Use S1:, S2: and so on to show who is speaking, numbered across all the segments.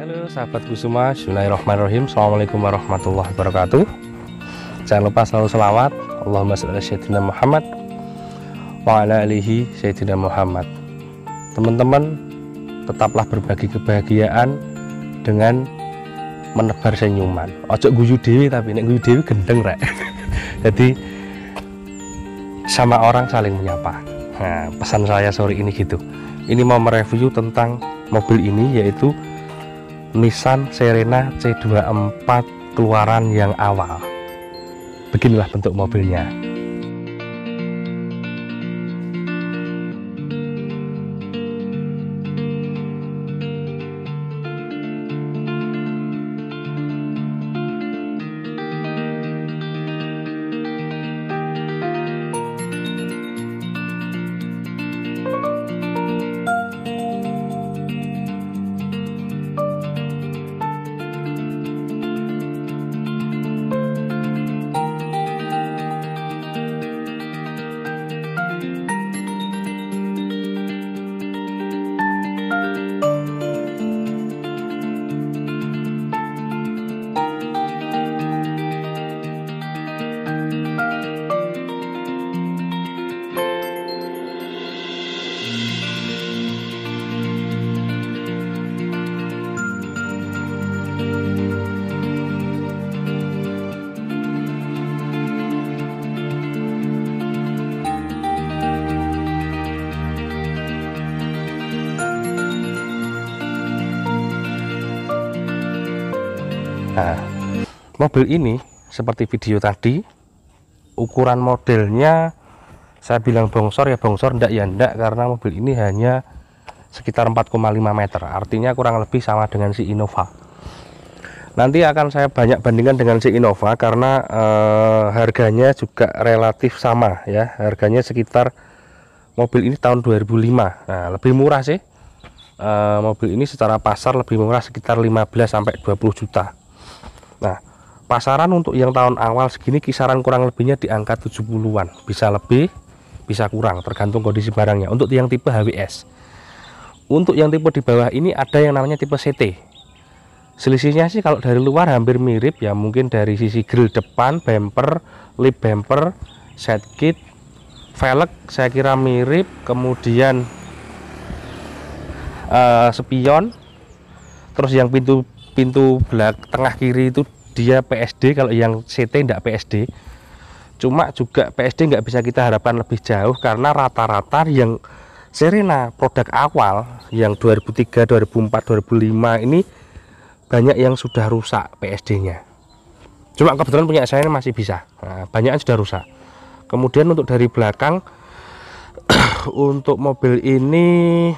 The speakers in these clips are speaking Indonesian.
S1: Halo sahabatku semua, bismillahirrahmanirrahim. Assalamualaikum warahmatullahi wabarakatuh. Jangan lupa selalu selawat Allahumma sholli ala sayyidina Muhammad wa ala alihi sayyidina Muhammad. Teman-teman, tetaplah berbagi kebahagiaan dengan menebar senyuman. Ojo guyu dewi, tapi nek guyu dewi gendeng rek. Jadi sama orang saling menyapa. Nah, pesan saya sore ini gitu. Ini mau mereview tentang mobil ini, yaitu Nissan Serena C24 keluaran yang awal. Beginilah bentuk mobilnya. Nah, mobil ini seperti video tadi, ukuran modelnya saya bilang bongsor ya bongsor, ndak ya ndak, karena mobil ini hanya sekitar 4,5 meter, artinya kurang lebih sama dengan si Innova. Nanti akan saya banyak bandingkan dengan si Innova karena harganya juga relatif sama ya, harganya sekitar mobil ini tahun 2005. Nah, lebih murah sih. Mobil ini secara pasar lebih murah, sekitar 15 sampai 20 juta. Nah, pasaran untuk yang tahun awal segini kisaran kurang lebihnya di angka 70-an, bisa lebih bisa kurang tergantung kondisi barangnya. Untuk yang tipe HWS, untuk yang tipe di bawah ini ada yang namanya tipe CT. Selisihnya sih kalau dari luar hampir mirip ya, mungkin dari sisi grill depan, bumper, lip bumper, side kit, velg saya kira mirip, kemudian spion, terus yang pintu tengah kiri itu dia PSD, kalau yang CT tidak PSD. Cuma juga PSD nggak bisa kita harapkan lebih jauh karena rata-rata yang Serena produk awal yang 2003, 2004, 2005 ini banyak yang sudah rusak PSD-nya. Cuma kebetulan punya saya ini masih bisa. Nah, banyak yang sudah rusak. Kemudian untuk dari belakang untuk mobil ini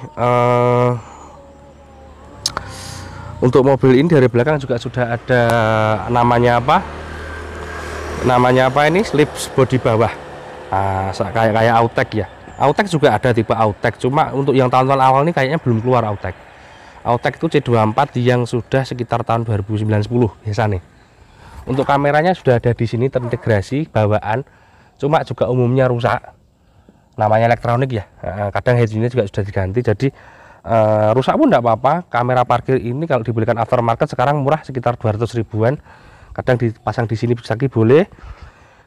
S1: dari belakang juga sudah ada namanya apa ini, slips bodi bawah. Nah, kayak Autek ya. Autek juga ada tipe Autek, cuma untuk yang tahun-tahun awal ini kayaknya belum keluar Autek. Autek itu C24 yang sudah sekitar tahun 2009-10 biasanya. Untuk kameranya sudah ada di sini terintegrasi bawaan, cuma juga umumnya rusak. Namanya elektronik ya. Kadang head unit juga sudah diganti, jadi rusak pun tidak apa-apa. Kamera parkir ini kalau dibelikan aftermarket sekarang murah, sekitar 200 ribuan. Kadang dipasang di sini bisa boleh,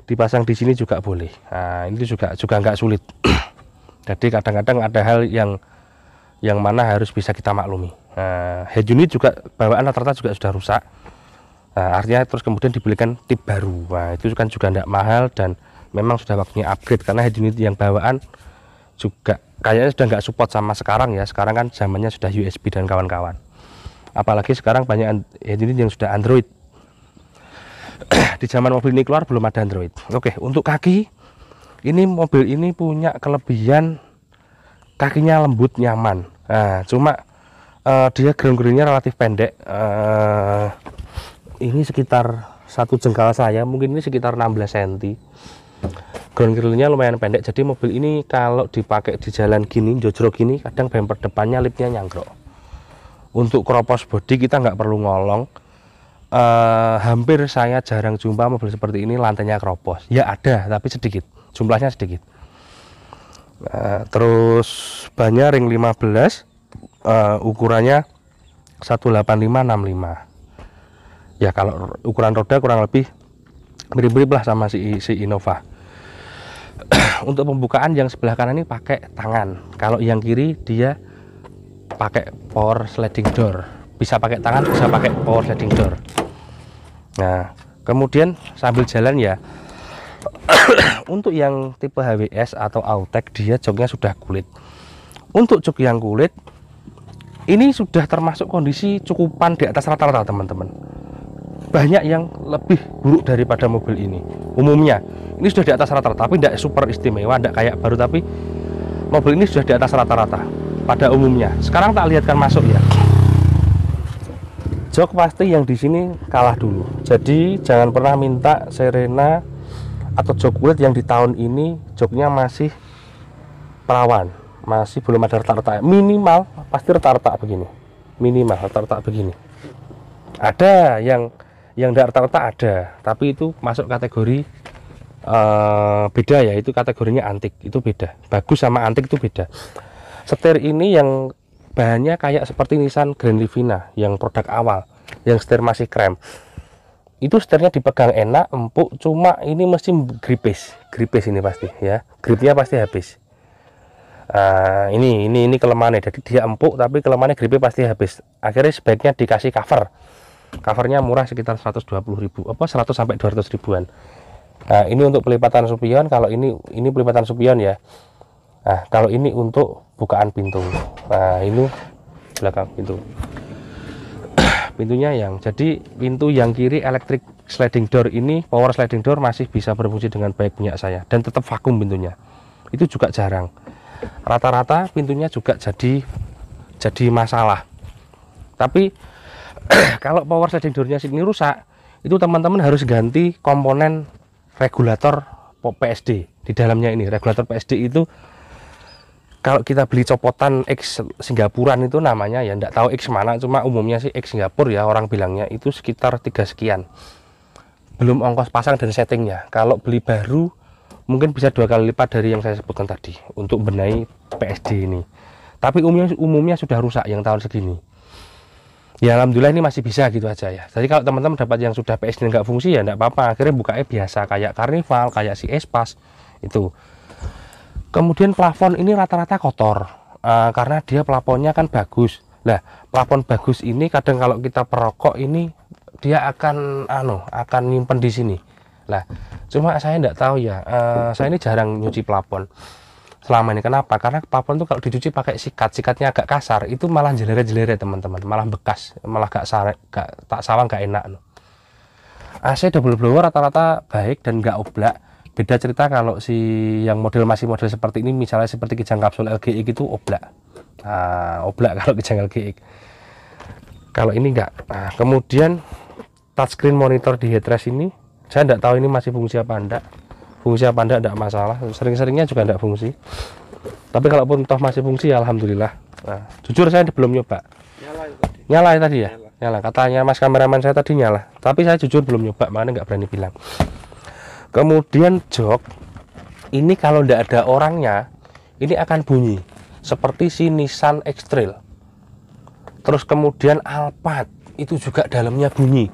S1: dipasang di sini juga boleh. Nah, ini juga nggak sulit. Jadi kadang-kadang ada hal yang mana harus bisa kita maklumi. Head unit juga bawaan rata-rata juga sudah rusak. Nah, artinya terus kemudian dibelikan tip baru. Nah, itu kan juga tidak mahal dan memang sudah waktunya upgrade, karena head unit yang bawaan juga kayaknya sudah nggak support sama sekarang ya. Sekarang kan zamannya sudah USB dan kawan-kawan, apalagi sekarang banyak head unit yang sudah Android. Di zaman mobil ini keluar belum ada Android. Oke, untuk kaki ini, mobil ini punya kelebihan kakinya lembut, nyaman. Nah, cuma dia ground-groundnya relatif pendek. Ini sekitar satu jengkal saya, mungkin ini sekitar 16 cm. Ground grillnya lumayan pendek, jadi mobil ini kalau dipakai di jalan gini, jojrok gini, kadang bumper depannya lipnya nyangkrok. Untuk keropos bodi kita nggak perlu ngolong. Hampir saya jarang jumpa mobil seperti ini lantainya keropos. Ya ada, tapi sedikit, jumlahnya sedikit. Terus bannya ring 15, ukurannya 18565. Ya kalau ukuran roda kurang lebih mirip-mirip lah sama si Innova. Untuk pembukaan yang sebelah kanan ini pakai tangan, kalau yang kiri dia pakai power sliding door. Bisa pakai tangan, bisa pakai power sliding door. Nah kemudian sambil jalan ya, untuk yang tipe HWS atau Autek dia joknya sudah kulit. Untuk jok yang kulit ini sudah termasuk kondisi cukupan di atas rata-rata teman-teman. Banyak yang lebih buruk daripada mobil ini. Umumnya ini sudah di atas rata-rata, tapi tidak super istimewa, tidak kayak baru, tapi mobil ini sudah di atas rata-rata pada umumnya. Sekarang tak lihatkan masuk ya. Jok pasti yang di sini kalah dulu. Jadi jangan pernah minta Serena atau jok kulit yang di tahun ini joknya masih perawan, masih belum ada retak-retak. Minimal pasti retak-retak begini. Minimal retak-retak begini. Ada yang tidak retak-retak ada, tapi itu masuk kategori beda ya, itu kategorinya antik, itu beda. Bagus sama antik itu beda. Setir ini yang bahannya kayak seperti Nissan Grand Livina yang produk awal, yang setir masih krem. Itu setirnya dipegang enak, empuk, cuma ini mesti gripis ini pasti ya, gripnya pasti habis. Ini kelemahannya, jadi dia empuk tapi kelemahannya gripnya pasti habis. Akhirnya sebaiknya dikasih covernya murah sekitar 120.000, 100 sampai 200 ribuan. Nah ini untuk pelipatan spion, kalau ini pelipatan spion ya. Nah kalau ini untuk bukaan pintu. Nah ini belakang pintu. Pintunya jadi pintu yang kiri electric sliding door ini, power sliding door masih bisa berfungsi dengan baik punya saya, dan tetap vakum pintunya. Itu juga jarang. Rata-rata pintunya juga jadi masalah. Tapi kalau power sliding door-nya sini rusak, itu teman-teman harus ganti komponen regulator PSD di dalamnya ini. Regulator PSD itu kalau kita beli copotan X Singapuran itu namanya ya, enggak tahu X mana, cuma umumnya sih X Singapura ya orang bilangnya, itu sekitar 3 sekian. Belum ongkos pasang dan settingnya. Kalau beli baru mungkin bisa 2 kali lipat dari yang saya sebutkan tadi untuk benahi PSD ini. Tapi umumnya sudah rusak yang tahun segini. Ya alhamdulillah ini masih bisa gitu aja ya. Jadi kalau teman-teman dapat yang sudah PSD nggak fungsi ya nggak apa-apa, akhirnya bukanya biasa kayak Carnival, kayak si Espas itu. Kemudian plafon ini rata-rata kotor karena dia plafonnya kan bagus. Nah plafon bagus ini kadang kalau kita perokok ini dia akan nyimpen di sini. Nah cuma saya nggak tahu ya, saya ini jarang nyuci plafon selama ini. Kenapa? Karena plafon tuh kalau dicuci pakai sikatnya agak kasar, itu malah jeleret-jeleret teman-teman, malah bekas, malah tak sawang, gak enak loh. AC double blower rata-rata baik dan nggak oblak. Beda cerita kalau si yang model seperti ini, misalnya seperti Kijang kapsul LGX itu oblak. Oblak kalau Kijang LGX. Kalau ini enggak. Kemudian touchscreen monitor di headrest ini, saya enggak tahu ini masih fungsi apa enggak. Fungsi apa enggak masalah, sering-seringnya juga enggak fungsi. Tapi kalaupun toh masih fungsi ya alhamdulillah. Jujur saya belum nyoba. Nyala tadi ya? Nyala. Katanya mas kameramen saya tadi nyala. Tapi saya jujur belum nyoba, makanya nggak berani bilang. Kemudian jok ini kalau enggak ada orangnya, ini akan bunyi seperti si Nissan X-Trail. Terus kemudian Alphard itu juga dalamnya bunyi.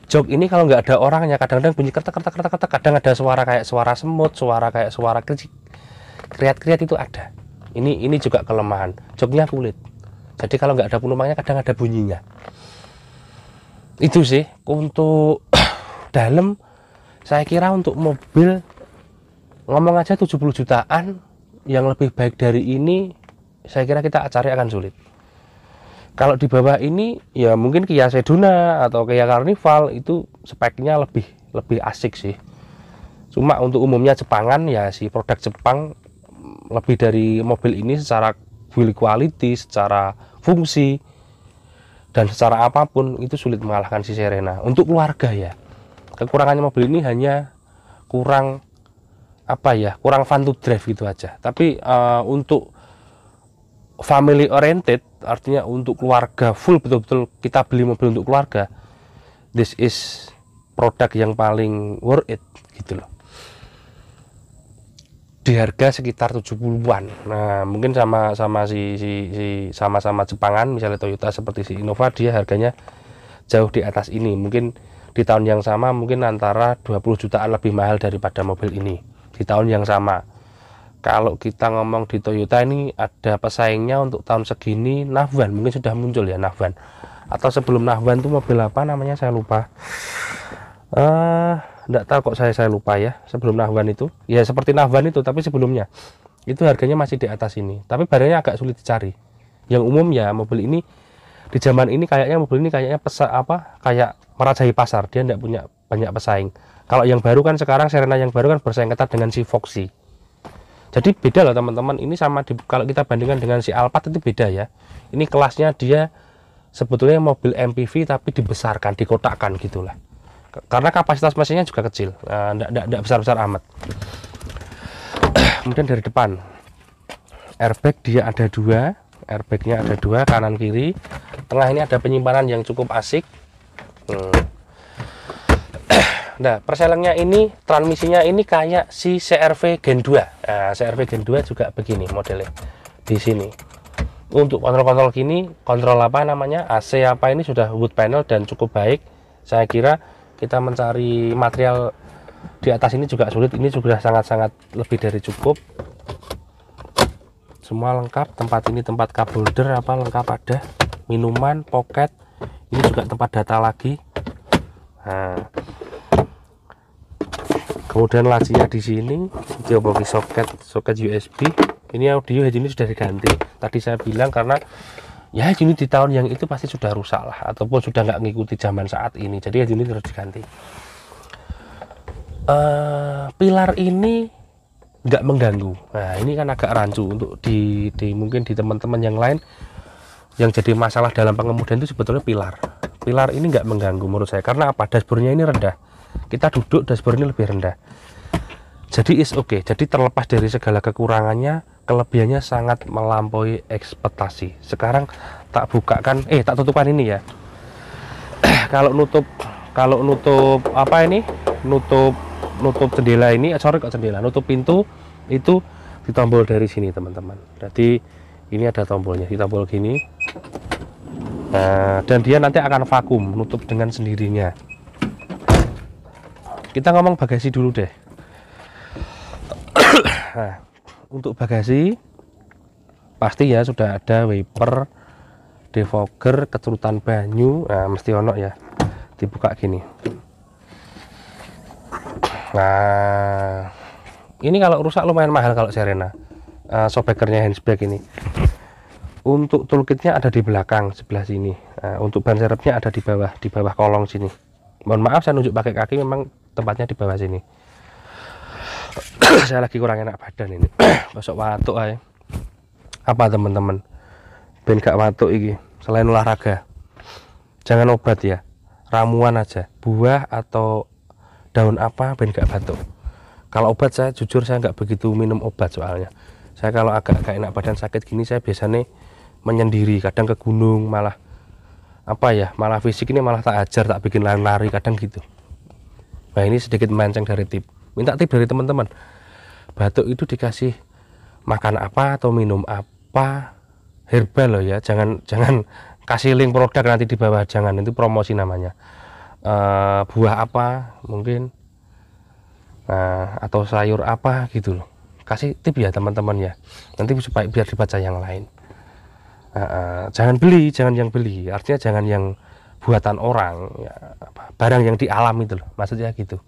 S1: Jok ini kalau nggak ada orangnya kadang-kadang bunyi kertek, kadang ada suara kayak suara semut, suara kayak suara kriat-kriat itu ada. Ini juga kelemahan. Joknya kulit. Jadi kalau nggak ada penumpangnya kadang ada bunyinya. Itu sih untuk dalam. Saya kira untuk mobil ngomong aja 70 jutaan yang lebih baik dari ini, saya kira kita cari akan sulit. Kalau di bawah ini ya mungkin Kia Sedona atau Kia Carnival itu speknya lebih asik sih. Cuma untuk umumnya Jepangan ya si produk Jepang lebih dari mobil ini secara build quality, secara fungsi dan secara apapun itu sulit mengalahkan si Serena. Untuk keluarga ya, kekurangannya mobil ini hanya kurang fun to drive gitu aja. Tapi untuk family oriented, artinya untuk keluarga full, betul-betul kita beli mobil untuk keluarga, this is produk yang paling worth it gitu loh. di harga sekitar 70-an. Nah, mungkin sama-sama sama-sama Jepangan, misalnya Toyota seperti si Innova, dia harganya jauh di atas ini. Mungkin di tahun yang sama mungkin antara 20 jutaan lebih mahal daripada mobil ini di tahun yang sama. Kalau kita ngomong di Toyota ini ada pesaingnya untuk tahun segini, Navwan, mungkin sudah muncul ya Navwan. Atau sebelum Navwan itu mobil apa namanya saya lupa. Enggak tahu kok saya lupa ya. Sebelum Navwan itu ya seperti Navwan itu, tapi sebelumnya itu harganya masih di atas ini, tapi barangnya agak sulit dicari. Yang umum ya mobil ini di zaman ini kayaknya mobil ini kayaknya kayak merajai pasar, dia tidak punya banyak pesaing. Kalau yang baru kan sekarang Serena yang baru kan bersaing ketat dengan si Foxy. Jadi beda loh teman-teman, ini sama kalau kita bandingkan dengan si Alphard itu beda ya. Ini kelasnya dia sebetulnya mobil MPV tapi dibesarkan, dikotakkan gitulah. Karena kapasitas mesinnya juga kecil, enggak besar-besar amat. Kemudian dari depan, airbag dia ada dua, airbagnya ada dua, kanan kiri. Tengah ini ada penyimpanan yang cukup asik. Nah, perselengnya ini, transmisinya ini kayak si CR-V Gen 2. Nah, CR-V Gen 2 juga begini modelnya di sini. Untuk kontrol-kontrol gini, kontrol apa namanya, AC apa ini sudah wood panel dan cukup baik. Saya kira kita mencari material di atas ini juga sulit. Ini sudah sangat-sangat lebih dari cukup. Semua lengkap. Tempat ini tempat cup holder apa lengkap ada. Minuman, pocket. Ini juga tempat data lagi. Nah, kemudian lacinya di sini, dia bagi soket USB. Ini audio ini sudah diganti. Tadi saya bilang karena ya ini di tahun yang itu pasti sudah rusak lah, ataupun sudah nggak ngikuti zaman saat ini. Jadi ini terus diganti. Pilar ini nggak mengganggu. Nah ini kan agak rancu untuk mungkin di teman-teman yang lain yang jadi masalah dalam pengemudian itu sebetulnya pilar. Pilar ini nggak mengganggu menurut saya. Karena apa? Dashboardnya ini rendah. Kita duduk, dashboard ini lebih rendah. Jadi is oke. Jadi terlepas dari segala kekurangannya, kelebihannya sangat melampaui ekspektasi. Sekarang tak bukakan, tak tutupkan ini ya. kalau nutup apa ini? Nutup jendela ini, nutup pintu itu ditombol dari sini teman-teman. Jadi ini ada tombolnya, ditombol gini. Nah, dan dia nanti akan vakum, nutup dengan sendirinya. Kita ngomong bagasi dulu deh. Nah, untuk bagasi pasti ya sudah ada wiper, defogger, keturutan banyu. Nah, mesti ono ya. Dibuka gini. Nah, ini kalau rusak lumayan mahal kalau Serena. Shockbreakernya handsbrake ini. Untuk toolkitnya ada di belakang sebelah sini. Nah, untuk ban serepnya ada di bawah kolong sini. Mohon maaf saya nunjuk pakai kaki, memang tempatnya di bawah sini. Saya lagi kurang enak badan ini. Masuk watuk aja. Apa teman-teman? Ben gak watuk iki. Selain olahraga, jangan obat ya. Ramuan aja. Buah atau daun apa ben gak batuk. Kalau obat saya jujur saya nggak begitu minum obat soalnya. Saya kalau agak gak enak badan sakit gini saya biasanya menyendiri. Kadang ke gunung malah malah fisik ini malah tak ajar, tak bikin lari-lari kadang gitu. Nah ini sedikit melenceng dari tip. Minta tip dari teman-teman. Batuk itu dikasih makan apa atau minum apa, herbal loh ya. Jangan kasih link produk nanti di bawah, jangan, itu promosi namanya. Buah apa mungkin, atau sayur apa gitu loh. Kasih tip ya teman-teman ya. Nanti supaya biar dibaca yang lain. Jangan yang beli, artinya jangan yang buatan orang ya, barang yang di alam itu loh, maksudnya gitu.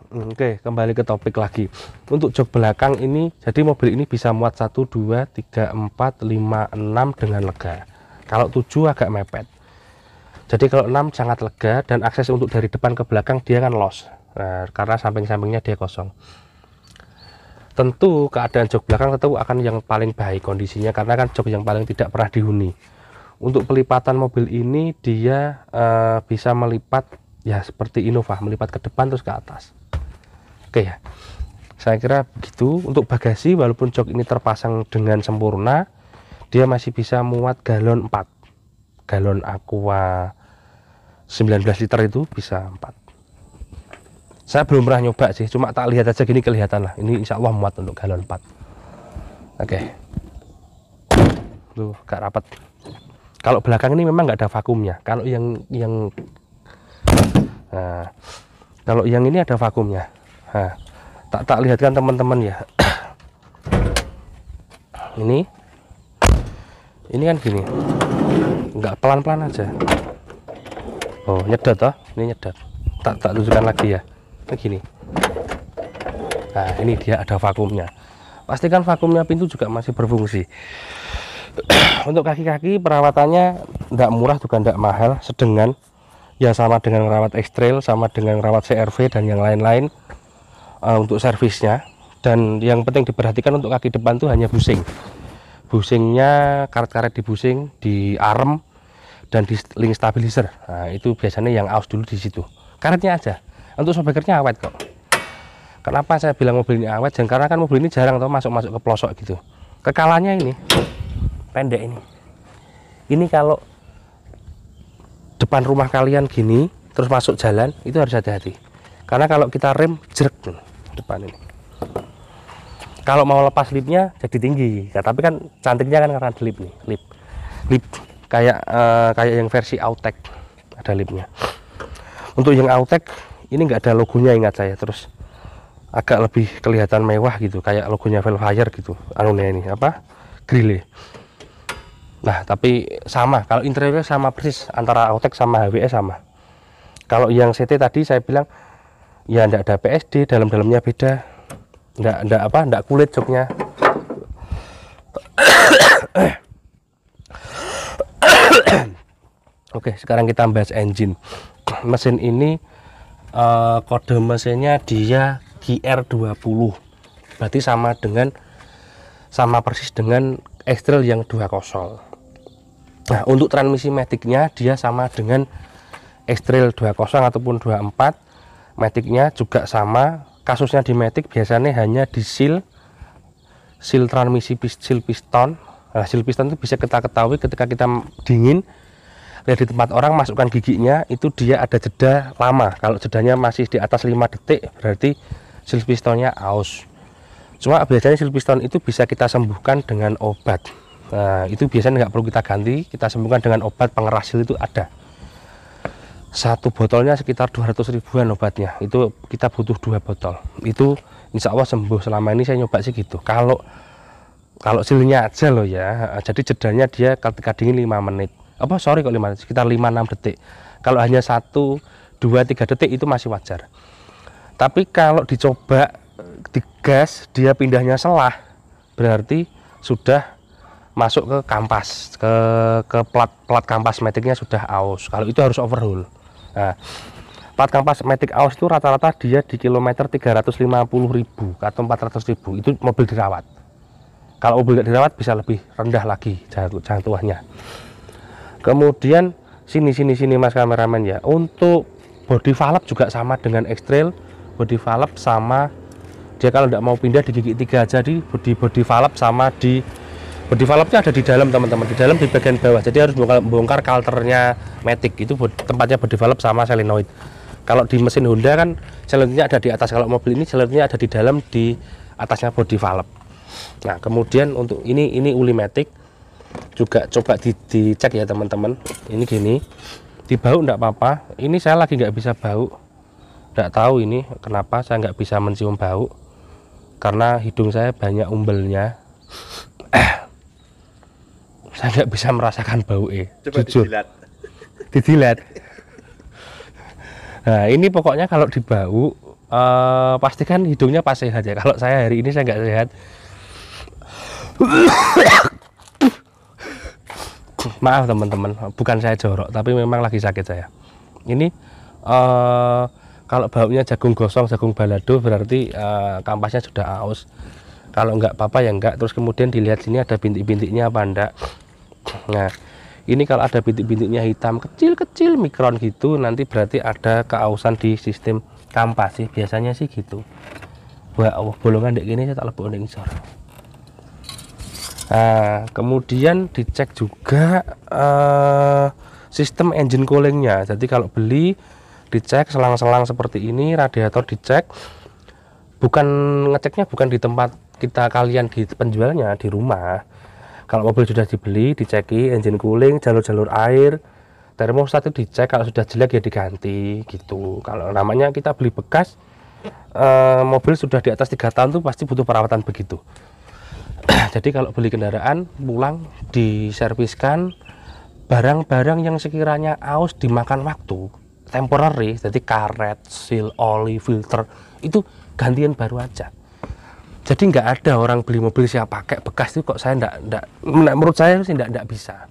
S1: Oke, kembali ke topik lagi. Untuk jok belakang ini, jadi mobil ini bisa muat 1, 2, 3, 4, 5, 6 dengan lega. Kalau 7 agak mepet. Jadi kalau 6 sangat lega, dan akses untuk dari depan ke belakang dia kan los. Nah, karena samping-sampingnya dia kosong. Tentu keadaan jok belakang tentu akan yang paling baik kondisinya, karena kan jok yang paling tidak pernah dihuni. Untuk pelipatan mobil ini dia bisa melipat ya seperti Innova, melipat ke depan terus ke atas. Oke ya, saya kira begitu. Untuk bagasi, walaupun jok ini terpasang dengan sempurna, dia masih bisa muat galon 4. Galon Aqua 19 liter itu bisa 4. Saya belum pernah nyoba sih, cuma tak lihat aja gini kelihatan lah. Ini insya Allah muat untuk galon 4. Oke. Tuh, gak rapat. Kalau belakang ini memang nggak ada vakumnya. Kalau nah, kalau yang ini ada vakumnya. Nah, tak lihatkan teman-teman ya. Ini kan gini, nggak pelan-pelan aja. Oh, nyedot toh, ini nyedot. Tak tunjukkan lagi ya. Ini gini. Nah, ini dia ada vakumnya. Pastikan vakumnya pintu juga masih berfungsi. Untuk kaki-kaki perawatannya tidak murah juga tidak mahal, sedengan. Ya sama dengan rawat ekstrail, sama dengan rawat CRV dan yang lain-lain untuk servisnya. Dan yang penting diperhatikan untuk kaki depan tuh hanya busing. Busingnya karet-karet di busing, di arm dan di link stabilizer. Nah, itu biasanya yang aus dulu di situ. Karetnya aja. Untuk shockbreakernya awet kok. Kenapa saya bilang mobil ini awet? Karena kan mobil ini jarang tuh masuk ke pelosok gitu. Kekalannya ini pendek ini. Ini kalau depan rumah kalian gini terus masuk jalan itu harus hati-hati. Karena kalau kita rem jerk nih, depan ini. Kalau mau lepas lipnya jadi tinggi. Nah, tapi kan cantiknya kan karena lip nih, lip kayak yang versi Autek ada lipnya. Untuk yang Autek ini nggak ada logonya, ingat saya, terus agak lebih kelihatan mewah gitu, kayak logonya Velfire gitu. Anunya ini apa? Grille. Nah, tapi sama, kalau interiornya sama persis antara Autek sama HWS sama. Kalau yang CT tadi saya bilang ya enggak ada PSD, dalam-dalamnya beda. Enggak kulit joknya. Oke, sekarang kita bahas engine. Mesin ini kode mesinnya dia GR20. Berarti sama persis dengan X-Trail yang 2 kosol. Nah, untuk transmisi maticnya dia sama dengan X-Trail 2.0 ataupun 2.4. Maticnya juga sama. Kasusnya di matic biasanya hanya di seal transmisi, seal piston. Nah, seal piston itu bisa kita ketahui ketika kita dingin lihat di tempat orang, masukkan giginya itu dia ada jeda lama. Kalau jedanya masih di atas 5 detik berarti seal pistonnya aus. Cuma biasanya seal piston itu bisa kita sembuhkan dengan obat. Nah, itu biasanya nggak perlu kita ganti, kita sembuhkan dengan obat pengeras seal. Itu ada satu botolnya sekitar 200 ribuan obatnya, itu kita butuh 2 botol. Itu insya Allah sembuh. Selama ini saya nyoba sih gitu. Kalau sealnya aja loh ya, jadi jedanya dia ketika dingin 5 menit, kok 5 menit, sekitar 5-6 detik. Kalau hanya 1, 2, 3 detik itu masih wajar. Tapi kalau dicoba digas dia pindahnya selah, berarti sudah masuk ke kampas, ke plat kampas maticnya sudah aus. Kalau itu harus overhaul. Nah, plat kampas matic aus itu rata-rata dia di kilometer 350.000 atau 400.000 itu mobil dirawat. Kalau mobil tidak dirawat bisa lebih rendah lagi jangkauannya. Kemudian sini Mas kameramen ya, untuk body valve juga sama dengan X-Trail. Body valve sama, dia kalau tidak mau pindah di gigi 3 aja di body valve sama di body valve-nya ada di dalam teman-teman, di dalam di bagian bawah. Jadi harus bongkar kalternya matic, itu tempatnya body valve sama solenoid. Kalau di mesin Honda kan solenoidnya ada di atas, kalau mobil ini solenoidnya ada di dalam, di atasnya body valve. Nah, kemudian untuk ini uli matic juga coba dicek ya teman-teman. Ini gini, di bau enggak apa-apa. Ini saya lagi nggak bisa bau, nggak tahu ini kenapa saya nggak bisa mencium bau, karena hidung saya banyak umbelnya. Saya nggak bisa merasakan bau jujur. Dijilat. Nah, ini pokoknya kalau di bau pastikan hidungnya pas sehat ya. Kalau saya hari ini saya nggak sehat. Maaf teman-teman, bukan saya jorok, tapi memang lagi sakit saya. Ini kalau baunya jagung gosong, jagung balado, berarti kampasnya sudah aus. Kalau enggak apa-apa ya enggak. Terus kemudian dilihat sini ada bintik-bintiknya apa enggak. Nah, ini kalau ada bintik-bintiknya hitam kecil-kecil mikron gitu, nanti berarti ada keausan di sistem kampas sih, biasanya sih gitu. Wah, bolongan dek gini saya tak lebok ning ngisor. Nah, kemudian dicek juga sistem engine coolingnya. Jadi kalau beli dicek selang-selang seperti ini, radiator dicek. Bukan ngeceknya bukan di tempat kita, kalian di penjualnya, di rumah. Kalau mobil sudah dibeli, diceki engine cooling, jalur-jalur air, termostat itu dicek. Kalau sudah jelek ya diganti gitu. Kalau namanya kita beli bekas, mobil sudah di atas 3 tahun tuh pasti butuh perawatan begitu. Jadi kalau beli kendaraan pulang diserviskan, barang-barang yang sekiranya aus dimakan waktu temporary, jadi karet, seal, oli, filter, itu gantian baru aja. Jadi nggak ada orang beli mobil siap pakai bekas itu kok saya nggak menurut saya sih nggak bisa,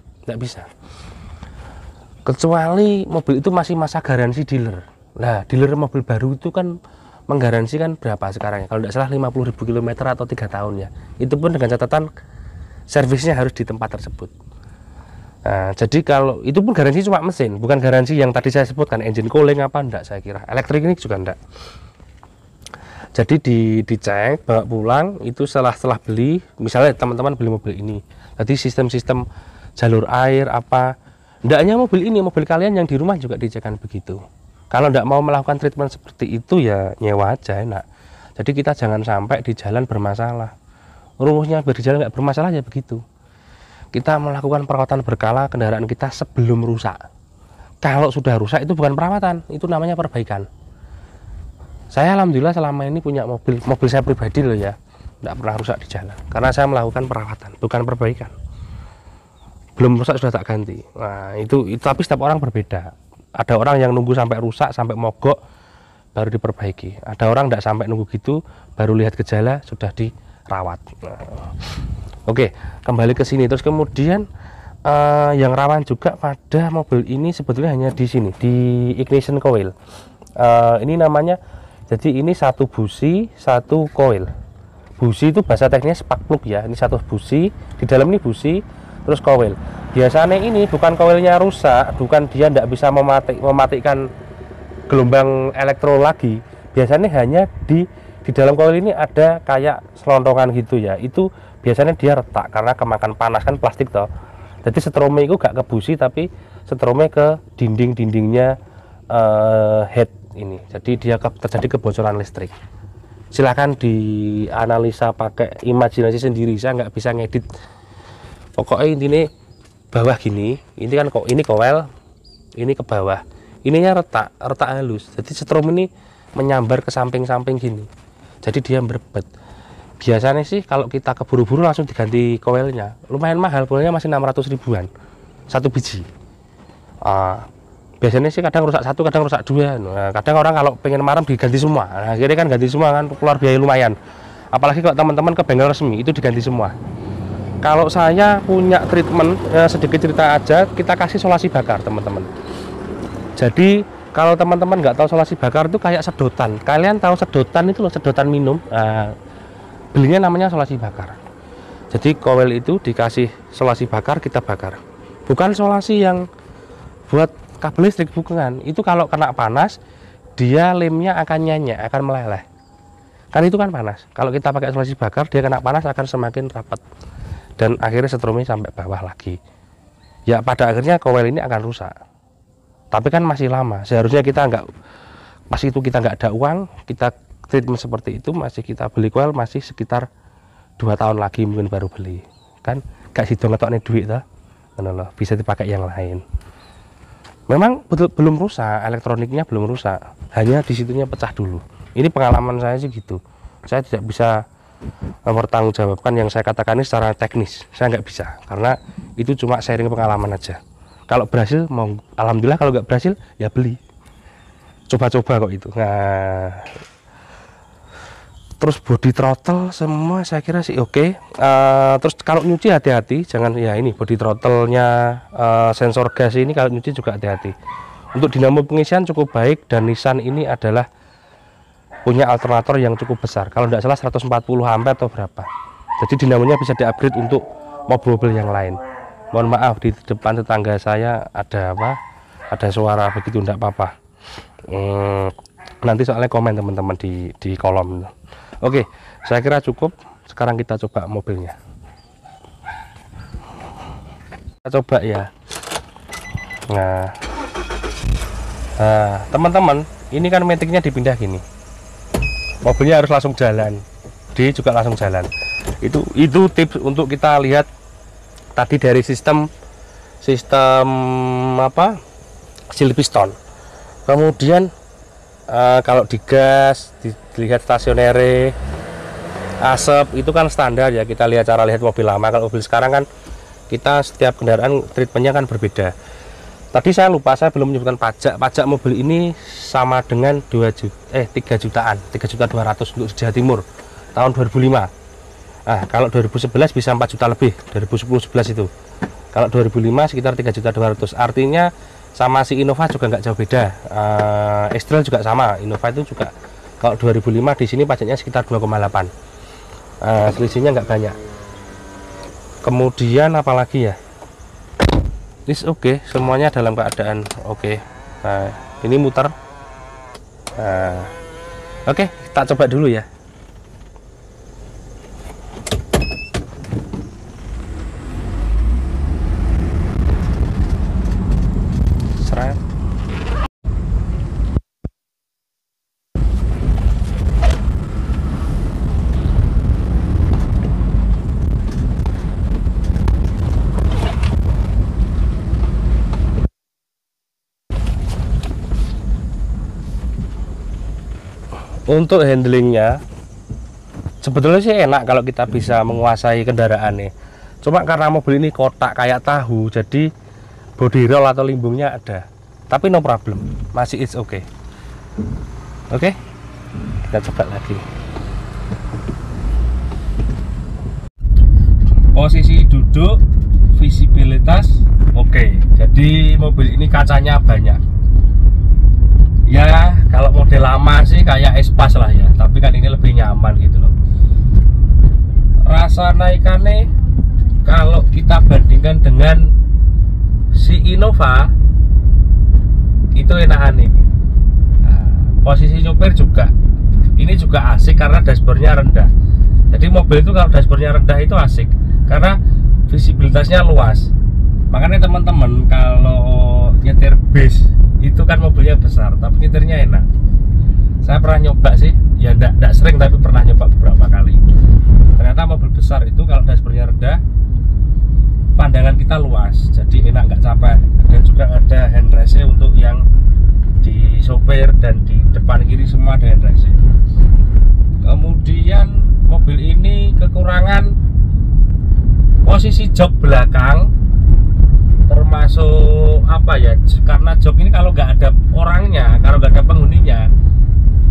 S1: kecuali mobil itu masih masa garansi dealer. Nah, dealer mobil baru itu kan menggaransikan berapa sekarang ya, kalau tidak salah 50.000 km atau 3 tahun ya, itu pun dengan catatan servisnya harus di tempat tersebut. Nah, jadi kalau itu pun garansi cuma mesin, bukan garansi yang tadi saya sebutkan engine cooling apa enggak, saya kira elektrik ini juga enggak. Jadi dicek, bawa pulang itu setelah beli, misalnya teman-teman beli mobil ini, tadi sistem-sistem jalur air apa, enggak hanya mobil ini, mobil kalian yang di rumah juga dicekkan begitu. Kalau enggak mau melakukan treatment seperti itu ya nyewa aja enak. Jadi kita jangan sampai di jalan bermasalah. Rumusnya biar di jalan enggak bermasalah ya begitu. Kita melakukan perawatan berkala kendaraan kita sebelum rusak. Kalau sudah rusak itu bukan perawatan, itu namanya perbaikan. Saya alhamdulillah selama ini punya mobil saya pribadi loh ya, tidak pernah rusak di jalan, karena saya melakukan perawatan, bukan perbaikan. Belum rusak sudah tak ganti. Nah itu tapi setiap orang berbeda. Ada orang yang nunggu sampai rusak, sampai mogok baru diperbaiki. Ada orang tidak sampai nunggu gitu, baru lihat gejala sudah dirawat. Nah, oke, kembali ke sini. Terus kemudian yang rawan juga pada mobil ini sebetulnya hanya di sini, di ignition coil. Ini namanya, jadi ini satu busi, satu coil. Busi itu bahasa teknisnya spark plug ya. Ini satu busi, di dalam ini busi, terus coil. Biasanya ini bukan coilnya rusak, bukan dia tidak bisa mematikan gelombang elektro lagi. Biasanya hanya di dalam coil ini ada kayak selontongan gitu ya. Itu biasanya dia retak karena kemakan panas, kan plastik toh. Jadi setrome itu gak ke busi tapi setrome ke dindingnya head ini. Jadi dia terjadi kebocoran listrik. Silahkan dianalisa pakai imajinasi sendiri, saya nggak bisa ngedit. Pokoknya intinya bawah gini, ini kan kok ini coil, ini ke bawah, ininya retak halus. Jadi setrum ini menyambar ke samping-samping gini. Jadi dia berbet. Biasanya sih kalau kita keburu-buru langsung diganti coilnya, lumayan mahal, coilnya masih 600 ribuan satu biji. Biasanya sih kadang rusak satu, kadang rusak dua. Nah, kadang orang kalau pengen marem diganti semua. Nah, akhirnya kan ganti semua kan keluar biaya lumayan. Apalagi kalau teman-teman ke bengkel resmi itu diganti semua. Kalau saya punya treatment, sedikit cerita aja, kita kasih solasi bakar teman-teman. Jadi kalau teman-teman nggak tahu solasi bakar itu kayak sedotan. Kalian tahu sedotan itu loh, sedotan minum. Belinya namanya solasi bakar. Jadi coil itu dikasih solasi bakar, kita bakar. Bukan solasi yang buat kabel listrik, bukan. Itu kalau kena panas, dia lemnya akan nyanyi, akan meleleh. Kan itu kan panas. Kalau kita pakai solasi bakar, dia kena panas akan semakin rapat. Dan akhirnya setrumnya sampai bawah lagi. Ya pada akhirnya coil ini akan rusak. Tapi kan masih lama. Seharusnya kita pas itu kita nggak ada uang, kita treatment seperti itu, masih kita beli coil masih sekitar 2 tahun lagi mungkin baru beli. Kan gak sido ngetokne duit toh. Ngono loh, bisa dipakai yang lain. Memang belum rusak, elektroniknya belum rusak. Hanya disitunya pecah dulu. Ini pengalaman saya sih gitu. Saya tidak bisa mempertanggungjawabkan yang saya katakan ini secara teknis, saya nggak bisa, karena itu cuma sharing pengalaman aja. Kalau berhasil mau alhamdulillah, kalau nggak berhasil ya beli, coba-coba kok itu. Nah terus body throttle semua saya kira sih oke. Terus kalau nyuci hati-hati, jangan ya ini body throttle-nya, sensor gas ini kalau nyuci juga hati-hati. Untuk dinamo pengisian cukup baik, dan Nissan ini adalah punya alternator yang cukup besar, kalau tidak salah 140 ampere atau berapa. Jadi dinamonya bisa di-upgrade untuk mobil-mobil yang lain. Mohon maaf di depan tetangga saya ada suara begitu, tidak apa-apa. Nanti soalnya komen teman-teman di kolom. Oke, saya kira cukup. Sekarang kita coba mobilnya. Kita coba ya. Nah Nah, teman-teman, ini kan metiknya dipindah gini. Mobilnya harus langsung jalan. D juga langsung jalan. Itu tips untuk kita lihat tadi dari sistem apa? Seal piston. Kemudian kalau digas, dilihat stasioner, asap itu kan standar ya, kita lihat cara lihat mobil lama. Kalau mobil sekarang kan kita setiap kendaraan treatmentnya kan berbeda. Tadi saya lupa, saya belum menyebutkan pajak mobil ini sama dengan 3 jutaan, 3.200.000 untuk Jawa Timur tahun 2005. Nah, kalau 2011 bisa 4 juta lebih, 2010-11 itu. Kalau 2005 sekitar 3.200.000. Artinya sama si Innova juga nggak jauh beda. X-Trail juga sama, Innova itu juga kalau 2005 di sini pajaknya sekitar 2,8. Selisihnya nggak banyak. Kemudian apalagi ya? This oke, semuanya dalam keadaan oke. Nah, ini muter. Nah, oke, kita coba dulu ya. Seret. Untuk handlingnya sebetulnya sih enak kalau kita bisa menguasai kendaraan nih. Cuma karena mobil ini kotak kayak tahu, jadi body roll atau limbungnya ada. Tapi no problem, masih it's okay. Oke, kita coba lagi. Posisi duduk, visibilitas oke. Jadi mobil ini kacanya banyak. Ya kalau model lama sih kayak Espas lah ya, tapi kan ini lebih nyaman gitu loh. Rasa naikannya kalau kita bandingkan dengan si Innova itu enakan ini. Nah, posisi supir juga ini juga asik karena dashboardnya rendah. Jadi mobil itu kalau dashboardnya rendah itu asik karena visibilitasnya luas. Makanya teman-teman kalau nyetir bus itu kan mobilnya besar tapi nyetirnya enak. Saya pernah nyoba sih, ya enggak sering tapi pernah nyoba beberapa kali. Ternyata mobil besar itu kalau dashboardnya rendah, pandangan kita luas, jadi enak, nggak capek. Dan juga ada hand race untuk yang di sopir dan di depan kiri semua ada hand race. Kemudian mobil ini kekurangan posisi jok belakang, termasuk apa ya, karena jok ini kalau nggak ada orangnya, kalau nggak ada penghuninya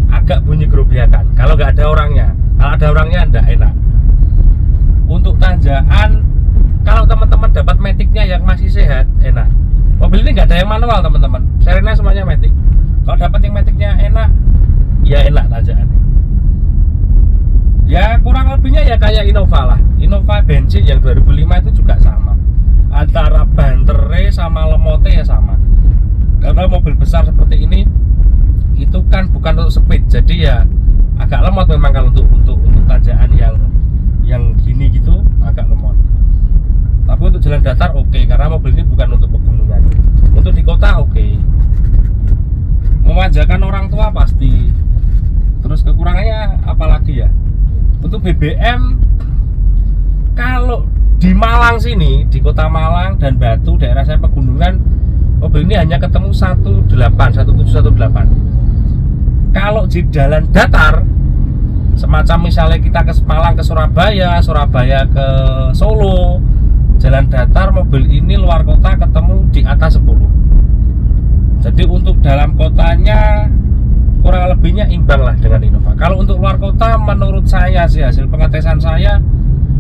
S1: agak bunyi gerobekan kalau nggak ada orangnya. Kalau ada orangnya enggak enak. Untuk tanjakan kalau teman-teman dapat maticnya yang masih sehat enak. Mobil ini nggak ada yang manual teman-teman, serinya semuanya matic. Kalau dapat yang maticnya enak ya enak tanjakan. Ya kurang lebihnya ya kayak Innova lah. Innova bensin yang 2005 itu juga sama, antara bantere sama lemote ya sama. Karena mobil besar seperti ini itu kan bukan untuk speed, jadi ya agak lemot memang kalau untuk tanjakan yang gini gitu agak lemot. Tapi untuk jalan datar oke, karena mobil ini bukan untuk pegunungan. Untuk di kota oke. Memanjakan orang tua pasti. Terus kekurangannya apalagi ya? Untuk BBM kalau di Malang sini, di kota Malang dan Batu, daerah saya pegunungan, mobil ini hanya ketemu 1718. Kalau di jalan datar, semacam misalnya kita ke Malang ke Surabaya, Surabaya ke Solo, jalan datar mobil ini luar kota ketemu di atas 10. Jadi untuk dalam kotanya kurang lebihnya imbang lah dengan Innova. Kalau untuk luar kota menurut saya sih, hasil pengetesan saya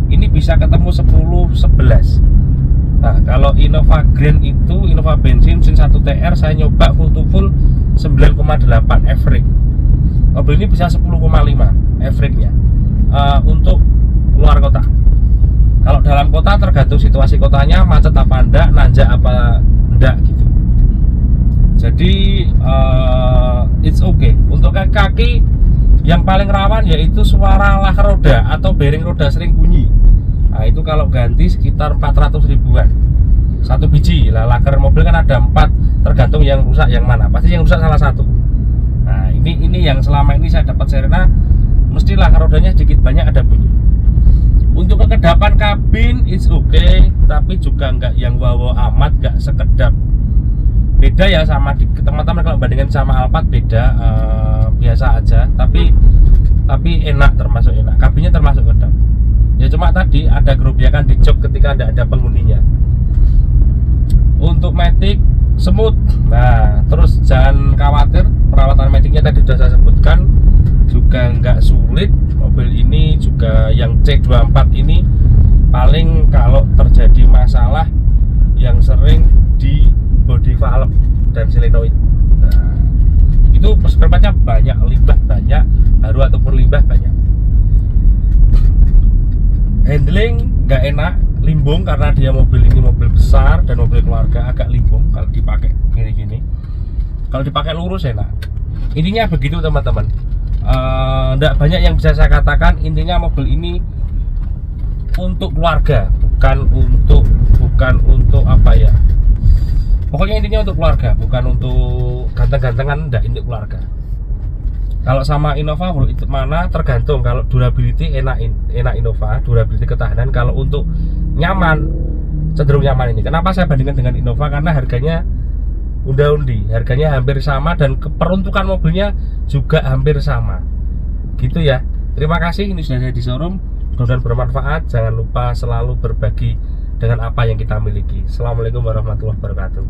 S1: ini bisa ketemu 10-11. Nah, kalau Innova Grand itu, Innova bensin 1 TR saya nyoba full to full 9,8 average. Mobil ini bisa 10,5 average-nya untuk luar kota. Kalau dalam kota tergantung situasi kotanya, macet apa enggak, nanjak apa enggak gitu. Jadi it's okay. Untuk kaki yang paling rawan yaitu suara lah roda atau bearing roda sering bunyi. Nah itu kalau ganti sekitar 400 ribuan. satu biji lah. Laker mobil kan ada 4, tergantung yang rusak yang mana, pasti yang rusak salah satu. Nah ini yang selama ini saya dapat Serena, mesti laker rodanya sedikit banyak ada bunyi. Untuk kekedapan kabin it's okay, tapi juga nggak yang wow amat, nggak sekedap. Beda ya sama teman-teman, kalau bandingkan sama Alphard beda, biasa aja, tapi enak, termasuk enak, kabinnya termasuk kedap. Ya cuma tadi ada gerobekan di jok ketika tidak ada penghuninya. Untuk matic smooth. Nah terus jangan khawatir, perawatan maticnya tadi sudah saya sebutkan, juga nggak sulit. Mobil ini juga yang C24 ini paling kalau terjadi masalah yang sering di body valve dan solenoid. Nah, itu spare partnya banyak, limbah banyak, baru ataupun limbah banyak. Handling nggak enak, limbung karena dia mobil ini mobil besar dan mobil keluarga, agak limbung kalau dipakai gini-gini. Kalau dipakai lurus enak. Intinya begitu teman-teman. Nggak banyak yang bisa saya katakan. Intinya mobil ini untuk keluarga, bukan untuk apa ya. Pokoknya intinya untuk keluarga, bukan untuk ganteng-gantengan, enggak, untuk keluarga. Kalau sama Innova itu mana tergantung. Kalau durability enak Innova, durability ketahanan. Kalau untuk nyaman, cenderung nyaman ini. Kenapa saya bandingkan dengan Innova? Karena harganya unda-undi, harganya hampir sama dan keperuntukan mobilnya juga hampir sama. Gitu ya. Terima kasih, ini sudah saya di showroom. Mudah-mudahan bermanfaat. Jangan lupa selalu berbagi dengan apa yang kita miliki. Assalamualaikum warahmatullahi wabarakatuh.